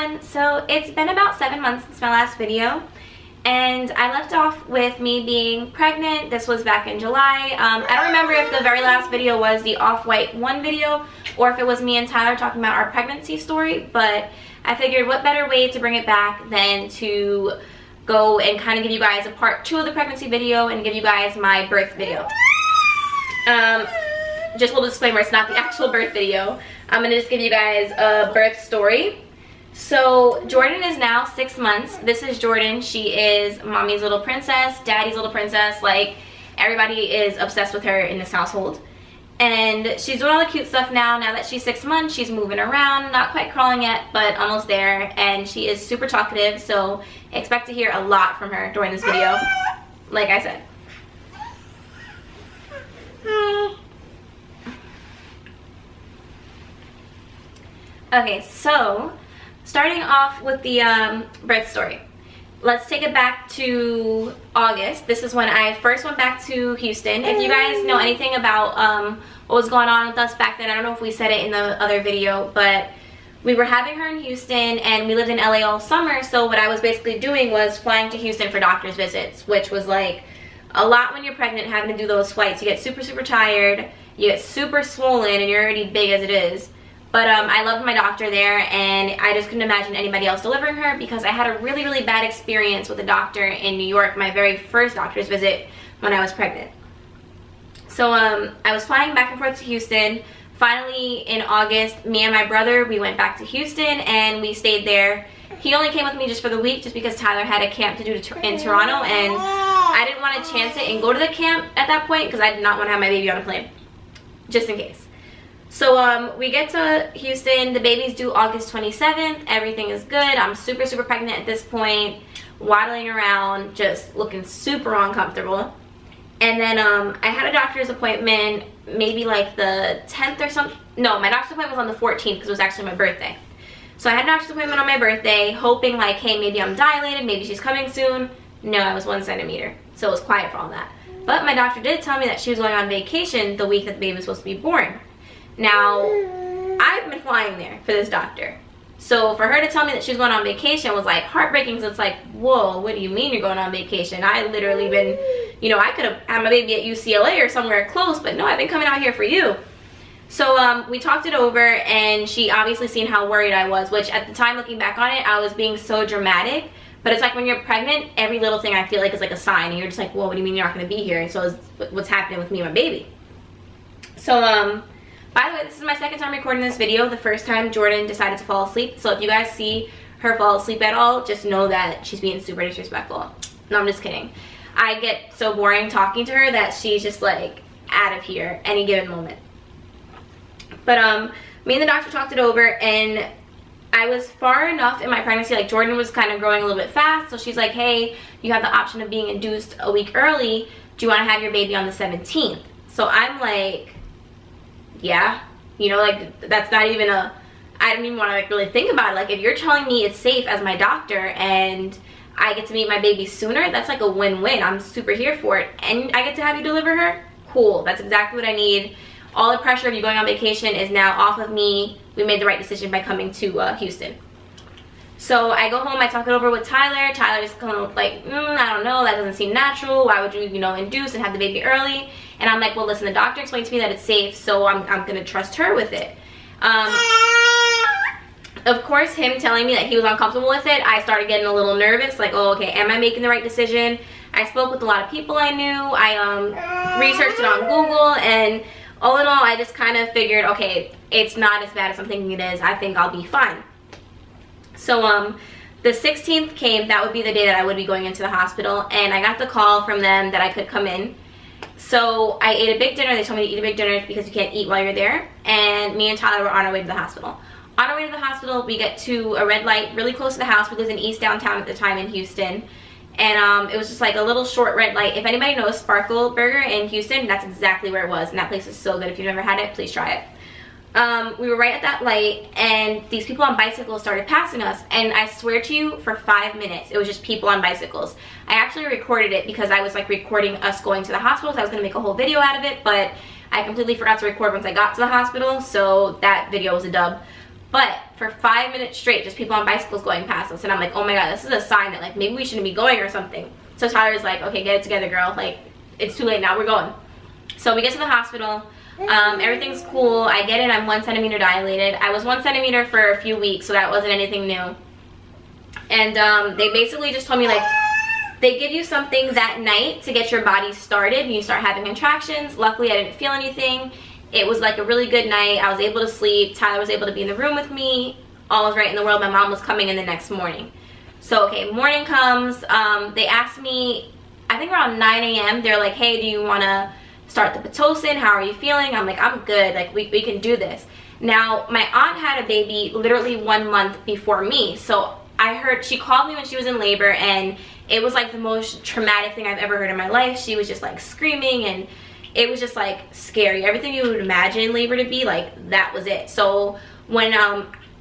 everyone. So it's been about 7 months since my last video, and I left off with me being pregnant. This was back in July. I don't remember if the very last video was the off-white one video or if it was me and Tyler talking about our pregnancy story, but I figured what better way to bring it back than to go and kind of give you guys a part 2 of the pregnancy video and give you guys my birth video. Just a little disclaimer, it's not the actual birth video. I'm gonna just give you guys a birth story. So Jordan is now 6 months. This is Jordan. She is mommy's little princess, daddy's little princess. Like, everybody is obsessed with her in this household. And she's doing all the cute stuff now. Now that she's 6 months, she's moving around, not quite crawling yet, but almost there. And she is super talkative, so expect to hear a lot from her during this video, like I said. Okay, so starting off with the birth story. Let's take it back to August. This is when I first went back to Houston. If you guys know anything about what was going on with us back then, I don't know if we said it in the other video, but we were having her in Houston and we lived in LA all summer. So what I was basically doing was flying to Houston for doctor's visits, which was like a lot when you're pregnant, having to do those flights. You get super, super tired, you get super swollen, and you're already big as it is. But I loved my doctor there, and I just couldn't imagine anybody else delivering her because I had a really, really bad experience with a doctor in New York, my very first doctor's visit when I was pregnant. So I was flying back and forth to Houston. Finally, in August, me and my brother, we went back to Houston and we stayed there. He only came with me just for the week just because Tyler had a camp to do in Toronto, and I didn't want to chance it and go to the camp at that point because I did not want to have my baby on a plane, just in case. So we get to Houston, the baby's due August 27th, everything is good. I'm super, super pregnant at this point, waddling around, just looking super uncomfortable. And then I had a doctor's appointment maybe like the 10th or something. No, my doctor's appointment was on the 14th because it was actually my birthday. So I had a doctor's appointment on my birthday, hoping like, hey, maybe I'm dilated, maybe she's coming soon. No, I was 1 centimeter, so it was quiet for all that. But my doctor did tell me that she was going on vacation the week that the baby was supposed to be born. Now, I've been flying there for this doctor. So for her to tell me that she was going on vacation was like heartbreaking, because it's like, whoa, what do you mean you're going on vacation? I literally been, you know, I could have had my baby at UCLA or somewhere close, but no, I've been coming out here for you. So we talked it over, and she obviously seen how worried I was, which at the time, looking back on it, I was being so dramatic. But it's like when you're pregnant, every little thing I feel like is like a sign, and you're just like, whoa, what do you mean you're not going to be here? So it's what's happening with me and my baby. So by the way, this is my second time recording this video. The first time Jordan decided to fall asleep. So if you guys see her fall asleep at all, just know that she's being super disrespectful. No, I'm just kidding. I get so boring talking to her that she's just like out of here any given moment. But me and the doctor talked it over, and I was far enough in my pregnancy, like Jordan was kind of growing a little bit fast. So she's like, hey, you have the option of being induced a week early. Do you want to have your baby on the 17th? So I'm like, yeah, you know, like that's not even a, I don't even want to like really think about it. Like, if you're telling me it's safe as my doctor and I get to meet my baby sooner, that's like a win-win. I'm super here for it, and I get to have you deliver her. Cool, that's exactly what I need. All the pressure of you going on vacation is now off of me. We made the right decision by coming to Houston. So I go home, I talk it over with Tyler. Tyler's kind of like, I don't know, that doesn't seem natural. Why would you, you know, induce and have the baby early? And I'm like, well, listen, the doctor explained to me that it's safe, so I'm gonna trust her with it. Of course, him telling me that he was uncomfortable with it, I started getting a little nervous, like, oh, okay, am I making the right decision? I spoke with a lot of people I knew. I researched it on Google, and all in all, I just kind of figured, okay, it's not as bad as I'm thinking it is. I think I'll be fine. So the 16th came. That would be the day that I would be going into the hospital, and I got the call from them that I could come in. So I ate a big dinner. They told me to eat a big dinner because you can't eat while you're there, and me and Tyler were on our way to the hospital. On our way to the hospital, we get to a red light really close to the house. We lived in East Downtown at the time in Houston, and it was just like a little short red light. If anybody knows Sparkle Burger in Houston, that's exactly where it was, and that place is so good. If you've never had it, please try it. We were right at that light, and these people on bicycles started passing us, and I swear to you, for 5 minutes it was just people on bicycles. I actually recorded it because I was like recording us going to the hospital, so I was gonna make a whole video out of it, but I completely forgot to record once I got to the hospital, so that video was a dub. But for 5 minutes straight, just people on bicycles going past us, and I'm like, oh my god, this is a sign that like maybe we shouldn't be going or something. So Tyler's like, okay, get it together, girl, like it's too late now, we're going. So we get to the hospital, everything's cool, I get in, I'm 1 centimeter dilated. I was 1 centimeter for a few weeks, so that wasn't anything new. And they basically just told me, like, they give you something that night to get your body started and you start having contractions. Luckily I didn't feel anything. It was like a really good night. I was able to sleep. Tyler was able to be in the room with me. All was right in the world. My mom was coming in the next morning. So okay, morning comes. They asked me, I think around 9 a.m. They're like, hey, do you want to start the Pitocin? How are you feeling? I'm like, I'm good. Like, we can do this. Now, my aunt had a baby literally 1 month before me. So I heard, she called me when she was in labor, and it was like the most traumatic thing I've ever heard in my life. She was just like screaming, and it was just like scary. Everything you would imagine labor to be, like, that was it. So when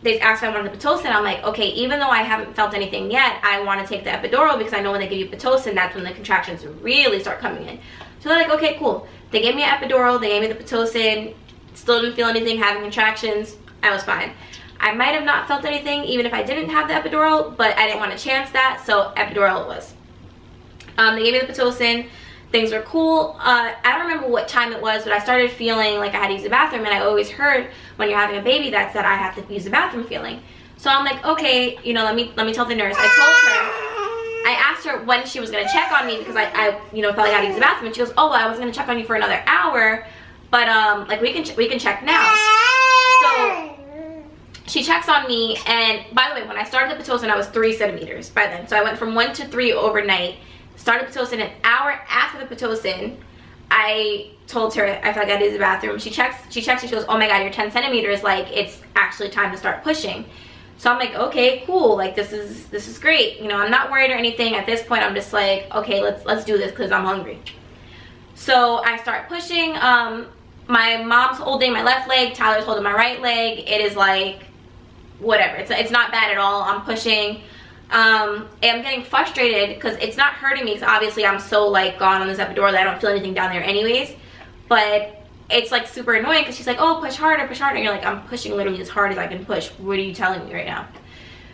they asked if I wanted the Pitocin, I'm like, okay, even though I haven't felt anything yet, I want to take the epidural, because I know when they give you Pitocin, that's when the contractions really start coming in. So they're like, okay, cool. They gave me an epidural, they gave me the Pitocin, still didn't feel anything, having contractions, I was fine. I might have not felt anything even if I didn't have the epidural, but I didn't want to chance that, so epidural it was. They gave me the Pitocin, things were cool. I don't remember what time it was, but I started feeling like I had to use the bathroom, and I always heard when you're having a baby that's that I have to use the bathroom feeling. So I'm like, okay, you know, let me tell the nurse. I asked her when she was gonna check on me, because I you know, felt like I had to use the bathroom, and she goes, oh, well, I was gonna check on you for another hour, but like we can check now. So she checks on me, and by the way, when I started the Pitocin, I was 3 centimeters by then. So I went from 1 to 3 overnight. Started Pitocin an hour after the Pitocin. I told her I felt like I had to use the bathroom. She checks and she goes, oh my god, you're 10 centimeters, like it's actually time to start pushing. So I'm like, okay, cool, like this is great. You know, I'm not worried or anything. At this point, I'm just like, okay, let's do this, because I'm hungry. So I start pushing. My mom's holding my left leg, Tyler's holding my right leg. It is like, whatever, it's not bad at all. I'm pushing. And I'm getting frustrated because it's not hurting me, because obviously I'm so like gone on this epidural that I don't feel anything down there anyways, but it's like super annoying because she's like, oh, push harder, and you're like, I'm pushing literally as hard as I can push. What are you telling me right now?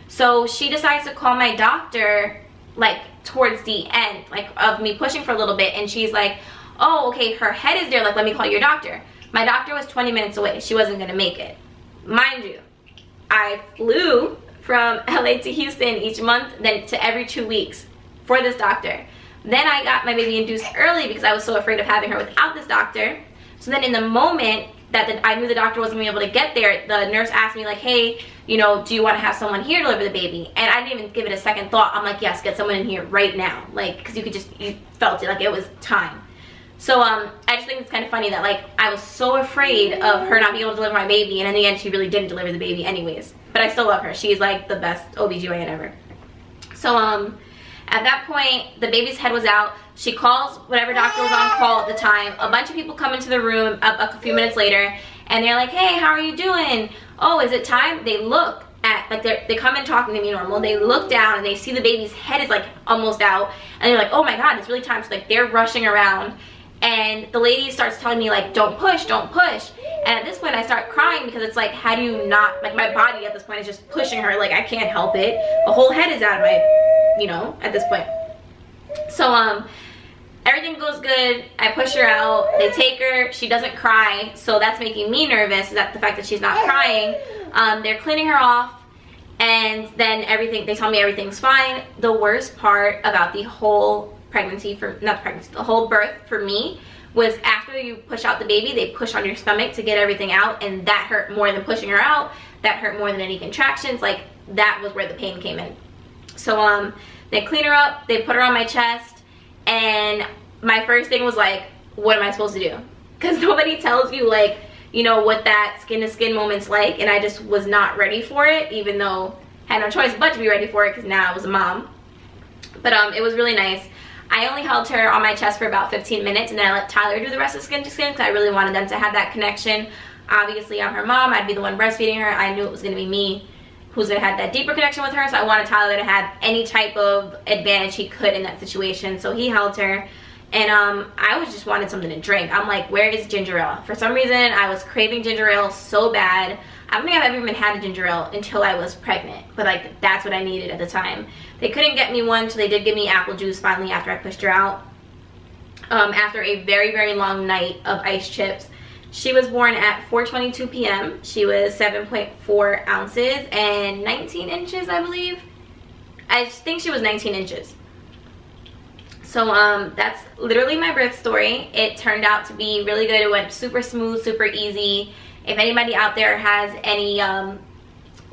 So she decides to call my doctor like towards the end, like of me pushing for a little bit, and she's like, oh, okay, her head is there, like let me call your doctor. My doctor was 20 minutes away. She wasn't gonna make it. Mind you, I flew from LA to Houston each month, then to every 2 weeks for this doctor. Then I got my baby induced early because I was so afraid of having her without this doctor. So then in the moment that I knew the doctor wasn't gonna be able to get there, the nurse asked me like, hey, you know, do you want to have someone here deliver the baby? And I didn't even give it a second thought. I'm like, yes, get someone in here right now. Like, because you felt it, like it was time. So I just think it's kind of funny that like I was so afraid of her not being able to deliver my baby, and in the end she really didn't deliver the baby anyways. But I still love her. She's like the best OBGYN ever. So at that point, the baby's head was out. She calls whatever doctor was on call at the time. A bunch of people come into the room a few minutes later, and they're like, hey, how are you doing? Oh, is it time? They look at, like they come in talking to me normal. They look down and they see the baby's head is like almost out, and they're like, oh my god, it's really time. So like they're rushing around, and the lady starts telling me like, don't push, don't push. And at this point I start crying, because it's like, how do you not, like my body at this point is just pushing her, like I can't help it. The whole head is out of my, you know, at this point. So everything goes good. I push her out, they take her, she doesn't cry, so that's making me nervous, is that the fact that she's not crying. They're cleaning her off, and then they tell me everything's fine. The worst part about the whole pregnancy, the whole birth for me, was after you push out the baby, they push on your stomach to get everything out, and that hurt more than pushing her out. That hurt more than any contractions. Like, that was where the pain came in. So they clean her up, they put her on my chest, and my first thing was like, what am I supposed to do? Because nobody tells you, like, you know, what that skin to skin moment's like, and I just was not ready for it, even though I had no choice but to be ready for it, because now I was a mom. But it was really nice. I only held her on my chest for about 15 minutes, and then I let Tyler do the rest of skin to skin, because I really wanted them to have that connection. Obviously, I'm her mom. I'd be the one breastfeeding her. I knew it was going to be me who's going to have that deeper connection with her, so I wanted Tyler to have any type of advantage he could in that situation. So he held her, And I was just wanted something to drink. I'm like, where is ginger ale? For some reason, I was craving ginger ale so bad. I don't think I've ever even had a ginger ale until I was pregnant, but like that's what I needed at the time. They couldn't get me one, so they did give me apple juice finally after I pushed her out. After a very, very long night of ice chips. She was born at 4:22 p.m. She was 7.4 ounces and 19 inches, I believe. I think she was 19 inches. So that's literally my birth story. It turned out to be really good. It went super smooth, super easy. If anybody out there has any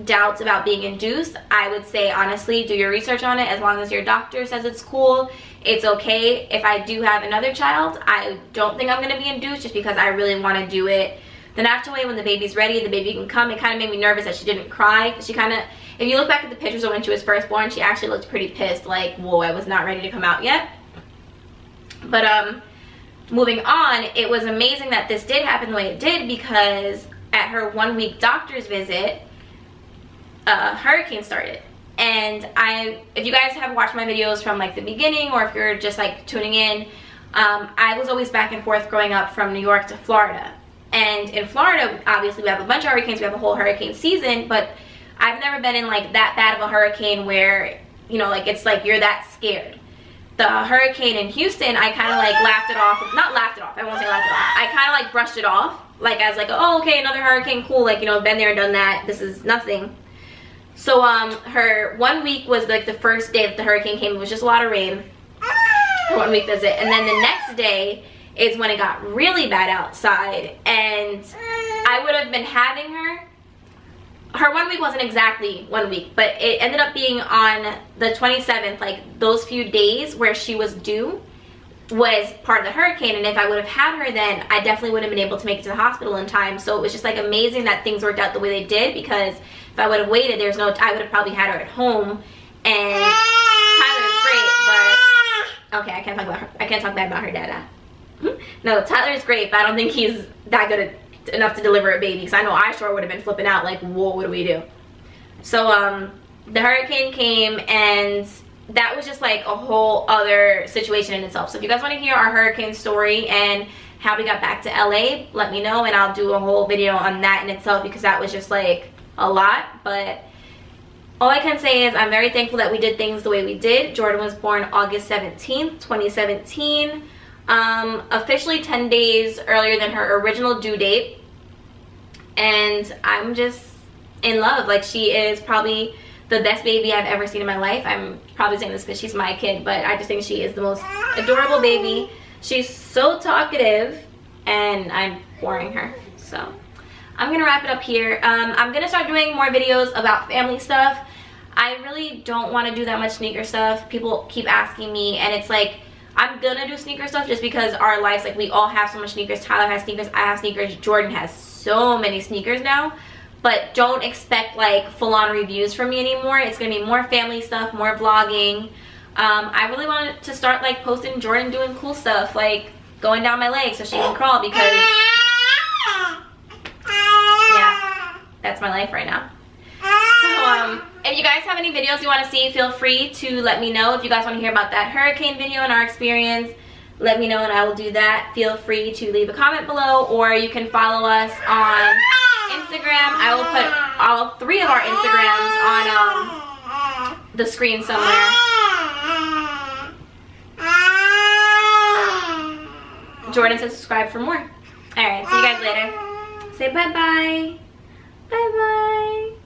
doubts about being induced, I would say honestly do your research on it. As long as your doctor says it's cool, it's okay. If I do have another child, I don't think I'm going to be induced, just because I really want to do it the natural way. When the baby's ready, the baby can come. It kind of made me nervous that she didn't cry. She kind of, if you look back at the pictures of when she was first born, she actually looked pretty pissed, like, whoa, I was not ready to come out yet. But moving on, it was amazing that this did happen the way it did, because at her 1 week doctor's visit, hurricane started. And if you guys have watched my videos from like the beginning, or if you're just like tuning in, I was always back and forth growing up from New York to Florida. And in Florida, obviously we have a bunch of hurricanes, we have a whole hurricane season, but I've never been in like that bad of a hurricane where, you know, like it's like you're that scared. The hurricane in Houston, I kind of like laughed it off. Not laughed it off, I won't say laughed it off. I kind of like brushed it off. Like I was like, oh, okay, another hurricane, cool. Like, you know, been there, done that. This is nothing. So her 1 week was like the first day that the hurricane came. It was just a lot of rain. Her 1 week visit. And then the next day is when it got really bad outside. And I would have been having her. Her 1 week wasn't exactly 1 week, but it ended up being on the 27th, like those few days where she was due was part of the hurricane. And if I would have had her then, I definitely wouldn't have been able to make it to the hospital in time. So it was just like amazing that things worked out the way they did, because if I would have waited, I would have probably had her at home. And Tyler's great, but okay, I can't talk bad about her dada. No, Tyler's great, but I don't think he's that good enough to deliver a baby, because I know I sure would have been flipping out like, whoa, what do we do? So the hurricane came, and that was just like a whole other situation in itself. So if you guys want to hear our hurricane story and how we got back to LA, let me know and I'll do a whole video on that in itself, because that was just like a lot. But all I can say is I'm very thankful that we did things the way we did. Jordan was born August 17th, 2017. Officially 10 days earlier than her original due date. And I'm just in love. Like, she is probably the best baby I've ever seen in my life. I'm probably saying this because she's my kid, but I just think she is the most adorable baby. She's so talkative, and I'm boring her. So I'm gonna wrap it up here. I'm gonna start doing more videos about family stuff. I really don't want to do that much sneaker stuff. People keep asking me, and it's like, I'm gonna do sneaker stuff just because our lives, like, we all have so much sneakers. Tyler has sneakers, I have sneakers, Jordan has so many sneakers now. But don't expect like full-on reviews from me anymore. It's gonna be more family stuff, more vlogging. I really wanted to start like posting Jordan doing cool stuff, like going down my legs so she can crawl, because yeah, that's my life right now. So if you guys have any videos you want to see, feel free to let me know. If you guys want to hear about that hurricane video and our experience, let me know and I will do that. Feel free to leave a comment below, or you can follow us on Instagram. I will put all 3 of our Instagrams on the screen somewhere. Jordan says subscribe for more. Alright, see you guys later. Say bye-bye. Bye-bye.